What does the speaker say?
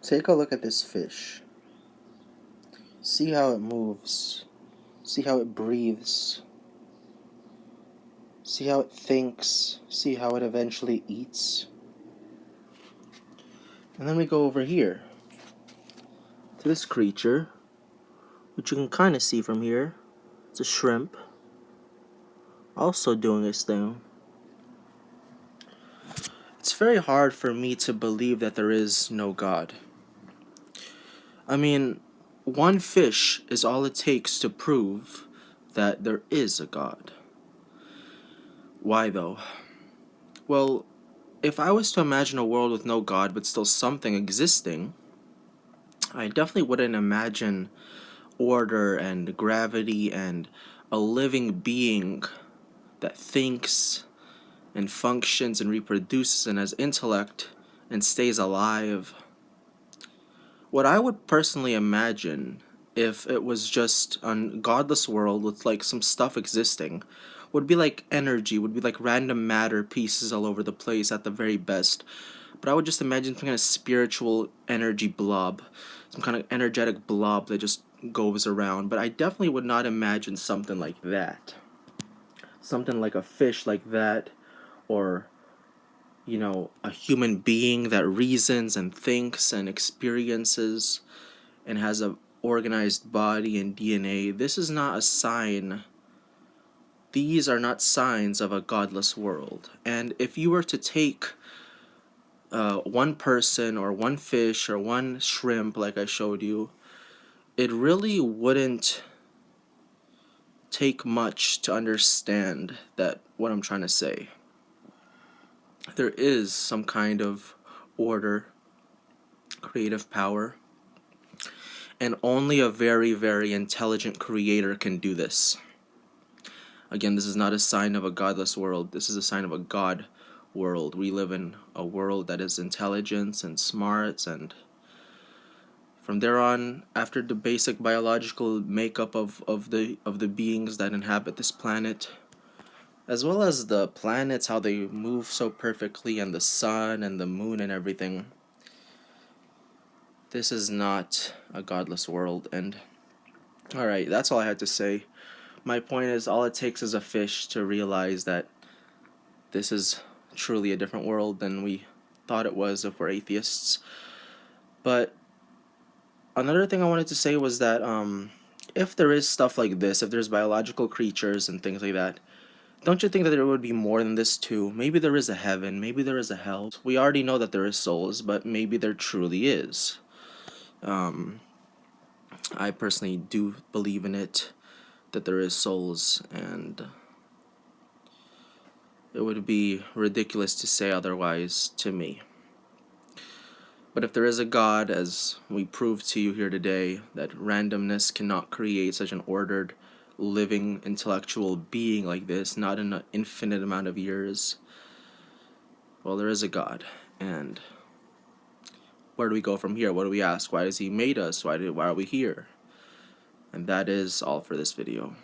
Take a look at this fish. See how it moves. See how it breathes. See how it thinks. See how it eventually eats. And then we go over here to this creature, which you can kind of see from here. It's a shrimp, also doing its thing. It's very hard for me to believe that there is no God. I mean, one fish is all it takes to prove that there is a God. Why though? Well, if I was to imagine a world with no God but still something existing, I definitely wouldn't imagine order and gravity and a living being that thinks and functions and reproduces and has intellect and stays alive. What I would personally imagine if it was just a godless world with like some stuff existing would be like energy, would be like random matter pieces all over the place at the very best. But I would just imagine some kind of spiritual energy blob, some kind of energetic blob that just goes around. But I definitely would not imagine something like that. Something like a fish like that, or, a human being that reasons and thinks and experiences and has a organized body and DNA. This is not a sign. These are not signs of a godless world. And if you were to take one person or one fish or one shrimp, like I showed you, it really wouldn't take much to understand that what I'm trying to say. There is some kind of order, creative power, and only a very, very intelligent creator can do this. Again, this is not a sign of a godless world. This is a sign of a God world. We live in a world that is intelligence and smarts, and from there on, after the basic biological makeup of the beings that inhabit this planet, as well as the planets, how they move so perfectly, and the sun and the moon and everything, this is not a godless world. And alright, that's all I had to say. My point is, all it takes is a fish to realize that this is truly a different world than we thought it was if we're atheists. But another thing I wanted to say was that if there is stuff like this, if there's biological creatures and things like that, don't you think that there would be more than this too? Maybe there is a heaven, maybe there is a hell. We already know that there is souls, but maybe there truly is. I personally do believe in it, that there is souls, and it would be ridiculous to say otherwise to me. But if there is a God, as we proved to you here today, that randomness cannot create such an ordered, living, intellectual being like this, not in an infinite amount of years, well, there is a God. And where do we go from here? What do we ask? Why has He made us? Why are we here? And that is all for this video.